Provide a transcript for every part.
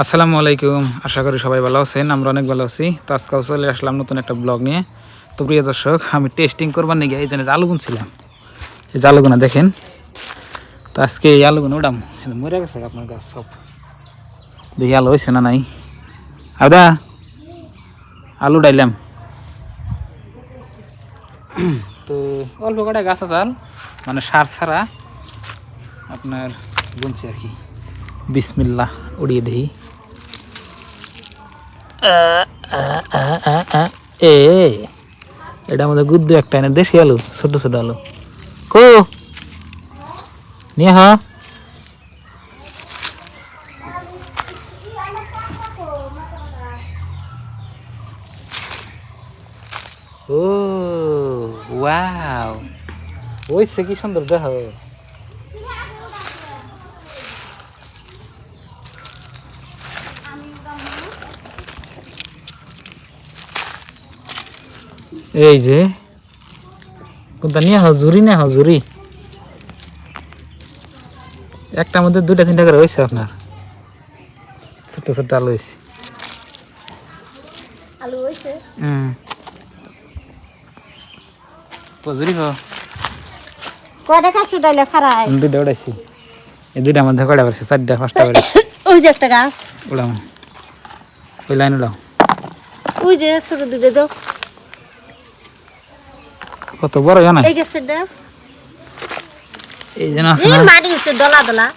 আসসালামু আলাইকুম, আশা করি সবাই ভালো আছেন। আমরা অনেক ভালো আছি। তো আজকেও চলে আসলাম নতুন একটা ব্লগ নিয়ে। তো প্রিয় দর্শক, আমি টেস্টিং করবার নিয়ে এই জন্য আলু গুনছিলাম। এই যে আলুগুনা দেখেন। তো আজকে এই আলুগুনা উঠাম, মরে গেছে আপনার গাছ সব। দেখি আলু হয়েছে না নাই। আদা আলু ডাইলাম। তো অল্প কটা গাছ আছে, মানে সার ছাড়া আপনার গুনছি আর কি। বিসমিল্লাহ উড়িয়ে দিই। এটা আমাদের গুদ্দু একটা এনে দেশি আলু, ছোট ছোট আলু কো নিয়ে হা। ও ওয়াও, ওইছে কি সুন্দর দেখো। এই যে কোনটা নিয়ে হজুরি না হজুরি, একটা মধ্যে দুইটা তিনটা করে হয়েছে আপনার। ছোট ছোট আলু হয়েছে। আলু হইছে হজুরি হো কয়টা গাছ উঠাইলে খারাই দুইটা উঠাইছি। এই দুইটার মধ্যে কয়টা বেড়েছে? চারটা পাঁচটা বেড়েছে। ওই যে একটা গাছ, উড়াও ওই লাইন উড়াও। ওই যে ছোট দুটো দাও, কত বড় জানা এই গাছের দাও। এই যে না যে মাটি হচ্ছে দলা দলা,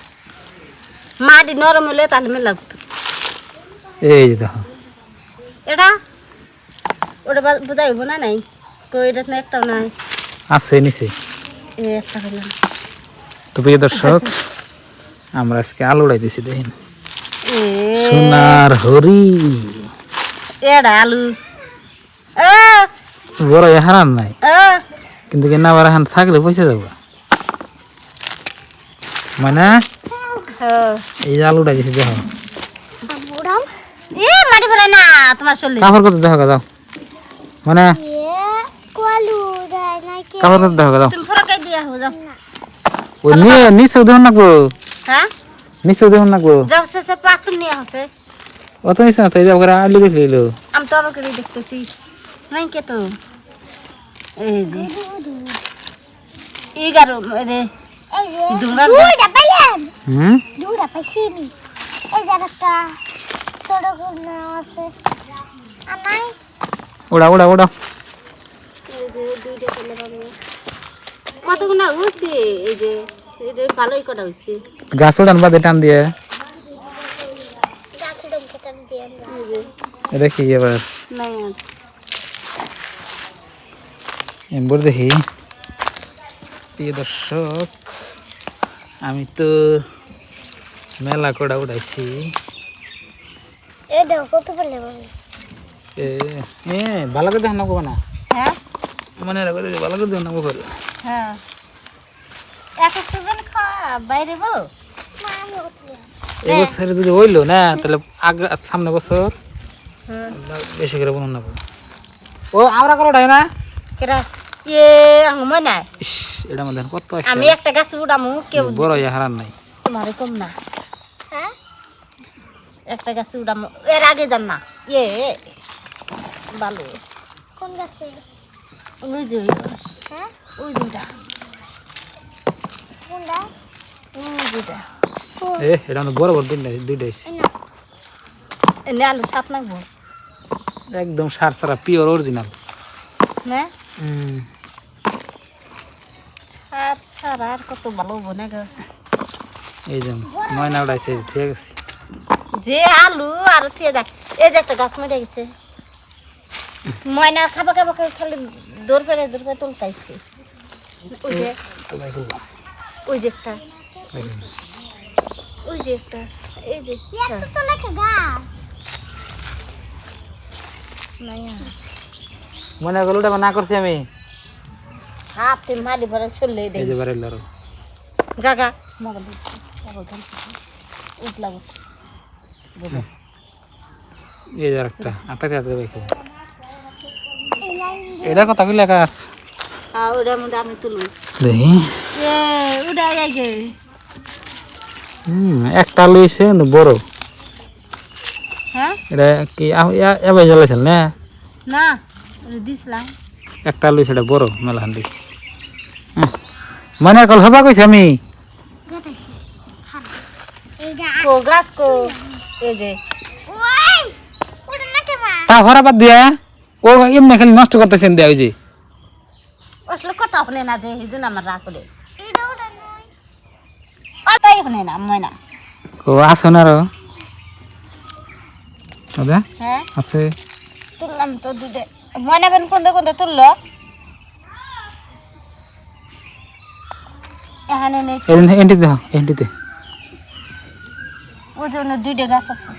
মাটি নরম হলে তাহলে মেলা লাগতো। এই যে দেখো এটা ওটা বোঝা হইব না নাই, কই এটা না একটাও নাই। আছে নিচে। এই একটা হইলাম। তো প্রিয় দর্শক, আমরা আজকে আলু উড়াইতেছি দেখেন। এ সোনার হরি এটা আলু এ বড় হারান নাই, এ কিন্তু কেন আবার এখন থাকলে পয়সা যাবো মানে। এই যে আলু উড়াইতেছি দেখো। এ মাটি ভরে না তোমার চলে কাপড় কত দেখো যাও, মানে কাপড় কত দেখো যাও। তুমি ফরকাই দিয়া হো যাও। ওই নিয়ে নিচেও দেখুন নাকবো, হ্যাঁ নিচেও দেখুন নাকবো। যাও সে পাঁচশো নিয়ে হচ্ছে। অত নিচে না তো, এই যে ওরা আলু দেখে এলো। আমি তো আবার করে দেখতেছি নাই কে তো। এই যে 11 রে দুমরা হুম ওড়া ওড়া ওড়া। কতগুনা হচ্ছে, এই যে এটা ভালোই কটা হচ্ছে। গাছ ওড়ান বাদে টান দিয়ে দেখি এবার নাই আর এম্বর দেখি। প্রিয় দর্শক, আমি তো মেলা কড়া উড়াইছি। ভালো করে দেখেন নাকবো না, হ্যাঁ মানে ভালো করে দেখেন নাকবো করে। হ্যাঁ এক একটা জন বাইরে বো এই বছরে যদি হইলো না তাহলে আগে সামনে বছর বেশি করে বলুন না। ও আমরা করে উঠাই না। কেরা এ আমার নাই। ইস, এটা মধ্যে কত আছে। আমি একটা গাছ উড়ামু কেউ বড় হারান নাই। তোমার কম না। হ্যাঁ একটা গাছ উড়ামু এর আগে যান না। এ ভালো কোন গাছে? ওই যে হ্যাঁ ওই দুটা কোনটা? ওই দুটা এটা মধ্যে বড় বড় দুইটা আছে। এনে আলু সাত নাকবো একদম সার সারা পিওর অরিজিনাল। না সাত সারা আর কত ভালো হবো না গো। এই যে ময়না উড়াইছে, ঠিক আছে। যে আলু আর থিয়ে যাক। এই যে একটা গাছ মরে গেছে, ময়না খাবা খাবা করে খালি দৌড় পেরে তুলতাইছে। ওই যে ওই যে একটা ওই যে একটা এই যে মনে করলো ওটা না করছি আমি। হাতে মারি ভরে চললে এই যে বাড়ির আরো জায়গা উঠলাম। এই যে একটা আটাতে আটাতে দেখে এটা কথা কি লেখা আছে ওটার মধ্যে আমি তুলব দেখি। উড়াই গে একটা লইছে বড় হ্যাঁ এটা কি এবার জ্বালাইছিল না না দিছিলাম একটা আলু সেটা বড় মেলা হান্দি মানে কল হবা কইছি আমি কো গাছ কো এই যে তা ভরা বাদ দিয়া ও এমনি খালি নষ্ট করতেছেন দেয়া ওই যে আসলে কথা শুনে না যে এই জন্য আমার রাগ করে ওটাই শুনে না ময়না ও আছে না আরো দাদা হ্যাঁ আছে তুললাম তো দুধে ময়না বেন কোনটা কোনটা তুললো এখানে নেই এন্টিতে এন্টিতে ওই জন্য দুইটা গাছ আছে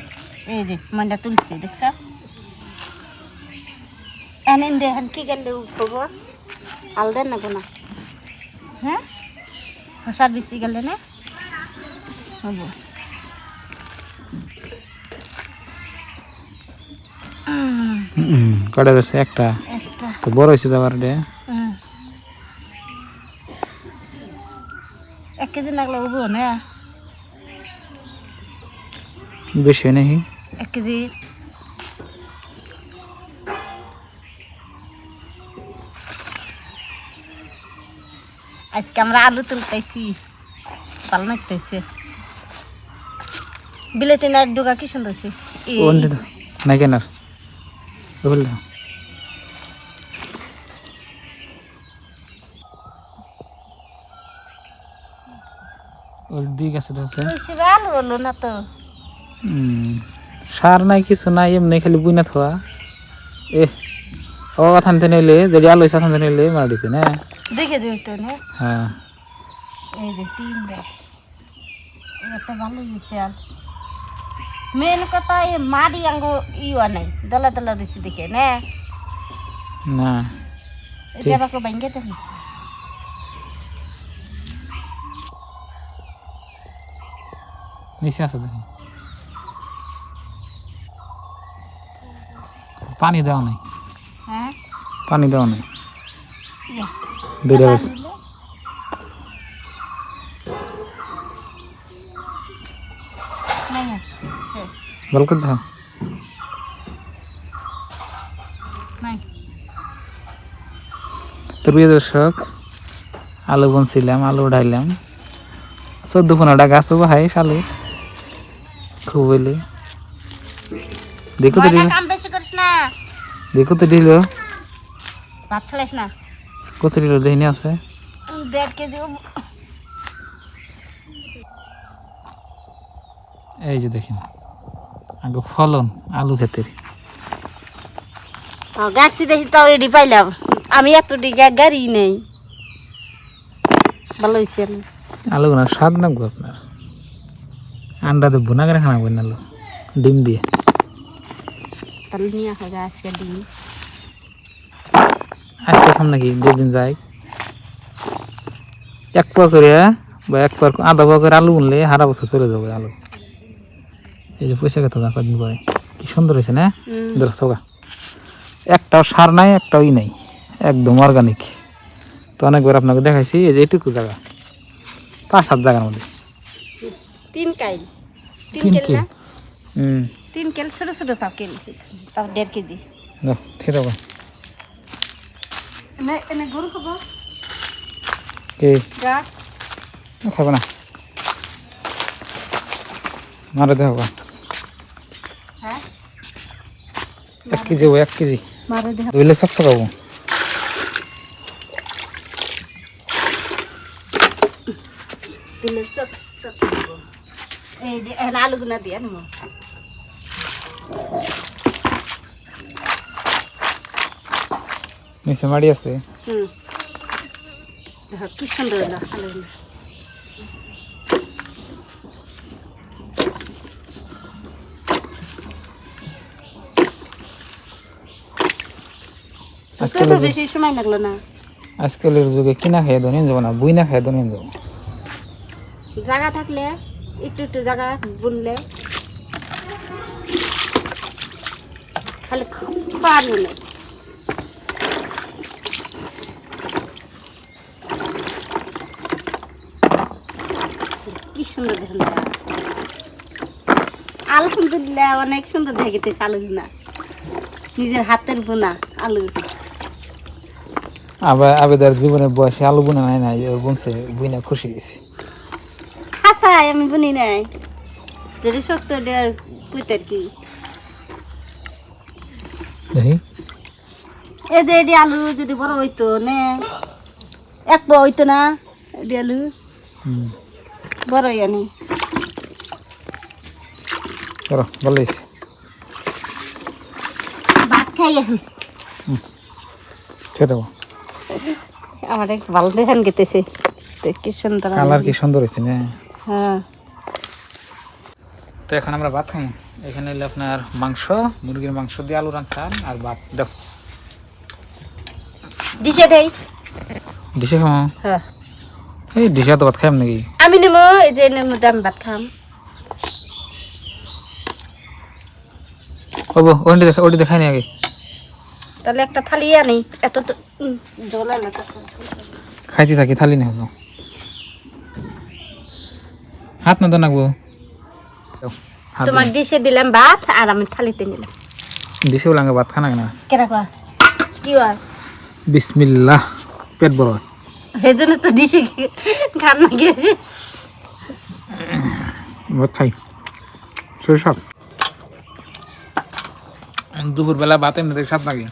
এই যে ময়না তুলছি দেখছ এখানে দেখেন কি গেলে উঠবো আলদেন না গোনা হ্যাঁ খসার বেশি গেলে না হবো কটা গেছে একটা একটা তো বড় হয়েছে তো আবার রে 1 কেজি লাগলে উঠবো না বেশি হয় নাকি 1 কেজি আজকে আমরা আলু তুলতেছি পাল নাকতেছে বিলেতি না ডুগা কি সুন্দর হয়েছে নাই কেন বল ওই দিক আছে তো বেশি ভালো হলো না তো সার নাই কিছু নাই এমনি খালি বুইনা থোয়া এ ও থানতে নিলে যদি আলো থানতে নিলে মারা দিতে না 2 কেজি হইতো না হ্যাঁ এই যে 3 দেখ এটা তো ভালো হয়েছে আর মেন কথা এই মারি আঙ্গো ইয়া নাই দলা দলা বেশি দেখে না না এটা বাকো ভাঙ্গে তো হচ্ছে নিচে আছে দেখি পানি দেওয়া নাই হ্যাঁ পানি দেওয়া নাই ইয়া দুইটা গেছে নাই শেষ ভালো করে দাও নাই তো প্রিয় দর্শক আলু বুনছিলাম আলু উঠাইলাম 14-15টা গাছও ভাই শালু খুব হইলে দেখো তো দিল কাম বেশি করিস না দেখো তো দিল ভাত ফেলাইস না কত দিল দেখিনি আছে 1.5 কেজি এই যে দেখেন আগে ফলন আলু ক্ষেতের গাছি দেখি তাও এডি পাইলাম আমি এত ডিগা গাড়ি নেই ভালো হয়েছে আলু না স্বাদ নাকবো আপনার আন্ডা দেবো না করে খানা বই আলু ডিম দিয়ে তাহলে নিয়ে আসা যায় আজকে দিন আজকে খাম নাকি 2 দিন যাই 1 পোয়া করে বা 1 পোয়া আধা পোয়া করে আলু উনলে সারা বছর চলে যাবে আলু এই যে পয়সা কত কদিন পরে কি সুন্দর হয়েছে না দেখ থাকা একটাও সার নাই একটাও নাই একদম অর্গানিক তো অনেকবার আপনাকে দেখাইছি এই যে এইটুকু জায়গা 5-7 জায়গার মধ্যে 3 কাইল 3 3 কেল কি না 3 কেল ছোট ছোট তাও কেল তাও 1.5 কেজি ঠিক আছে এনে গরু খাবো কে গাছ খাবে না মারে দেখো হ্যাঁ 1 কেজি 1 কেজি মারে দেখ ধুইলে চকচকাবো দিলে চক চক এই যে আলু গুনা দিয়ে নেব নিচে মাড়ি আছে দেখো কি সুন্দর হলো আলুগুলো তো বেশি সময় লাগলো না আজকালের যুগে কিনা খেয়ে দনিয়ে যাবো না বুই না খেয়ে দনিয়ে যাবো জায়গা থাকলে একটু একটু জায়গা বুনলে খালি খাওয়ার হলে কি সুন্দর দেখুন আলু আলহামদুলিল্লাহ অনেক সুন্দর দেখিতেছে আলু না নিজের হাতের বোনা আলু আবার আবেদার জীবনে বয়সে আলু বুনা নাই নাই ওর বুনছে বুনা খুশি গেছি হাসাই আমি বুনি নাই যদি সত্য দেওয়ার কুইতের কি দেখি এই যে এটি আলু যদি বড় হইতো নে এক পা হইতো না এটি আলু বড় হইয়ানি চলো ভালো হয়েছে ভাত খাই এখন ছেড়ে দেবো আমার একটু ভালো দেখেন গেতেছে কি সুন্দর কালার কি সুন্দর হয়েছে না হ্যাঁ তো এখন আমরা ভাত খাই এখানে হলো আপনার মাংস মুরগির মাংস দিয়ে আলু রান্নান আর ভাত দেখো ডিশে দেই ডিশে খাও হ্যাঁ এই ডিশে তো ভাত খাইম নাকি আমি নেবো এই যে এর মধ্যে আমি ভাত খাম ওবো ওটি দেখাই নি আগে তাহলে একটা থালি আনি এত তো জ্বলে না খাইতে থাকি থালি না হবো হাত না দানাকবো তোমার ডিশে দিলাম ভাত আর আমি থালিতে নিলাম ডিশে বলাঙ্গে ভাত খানা কেনা কেরাকা কি আর বিসমিল্লাহ পেট বড় হয় এই জন্য তো ডিশে খান না গে ভাত খাই সব দুপুরবেলা ভাত এমনি দেখে স্বাদ লাগে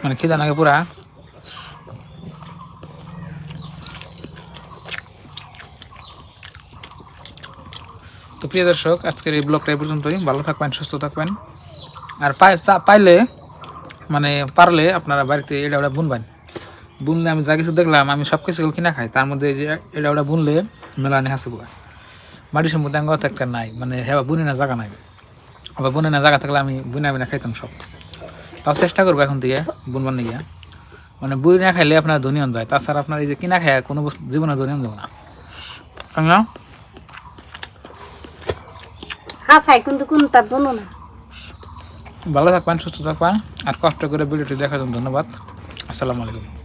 মানে খিদা লাগে পুরা তো প্রিয় দর্শক আজকের এই ব্লগটা এই পর্যন্তই ভালো থাকবেন সুস্থ থাকবেন আর পাইলে মানে পারলে আপনারা বাড়িতে এটা ওটা বুনবেন বুনলে আমি যা কিছু দেখলাম আমি সব কিছু কিনা খাই তার মধ্যে যে এটা ওটা বুনলে মেলানি হাসি বুয়া বাড়ির সম্বন্ধে আঙ্গ একটা নাই মানে হ্যাঁ বুনি না জায়গা নাই আবার বুনে না জায়গা থাকলে আমি বুনা বিনা খাইতাম সব তাও চেষ্টা করবো এখন থেকে বুনবার নিয়ে মানে বই না খাইলে আপনার ধনী হন যায় তাছাড়া আপনার এই যে কিনা খায় কোনো জীবনে ধনী হন যাবে না কেন হ্যাঁ সাই কিন্তু কোন তার বনো না ভালো থাকবেন সুস্থ থাকবেন আর কষ্ট করে ভিডিওটি দেখার জন্য ধন্যবাদ আসসালামু আলাইকুম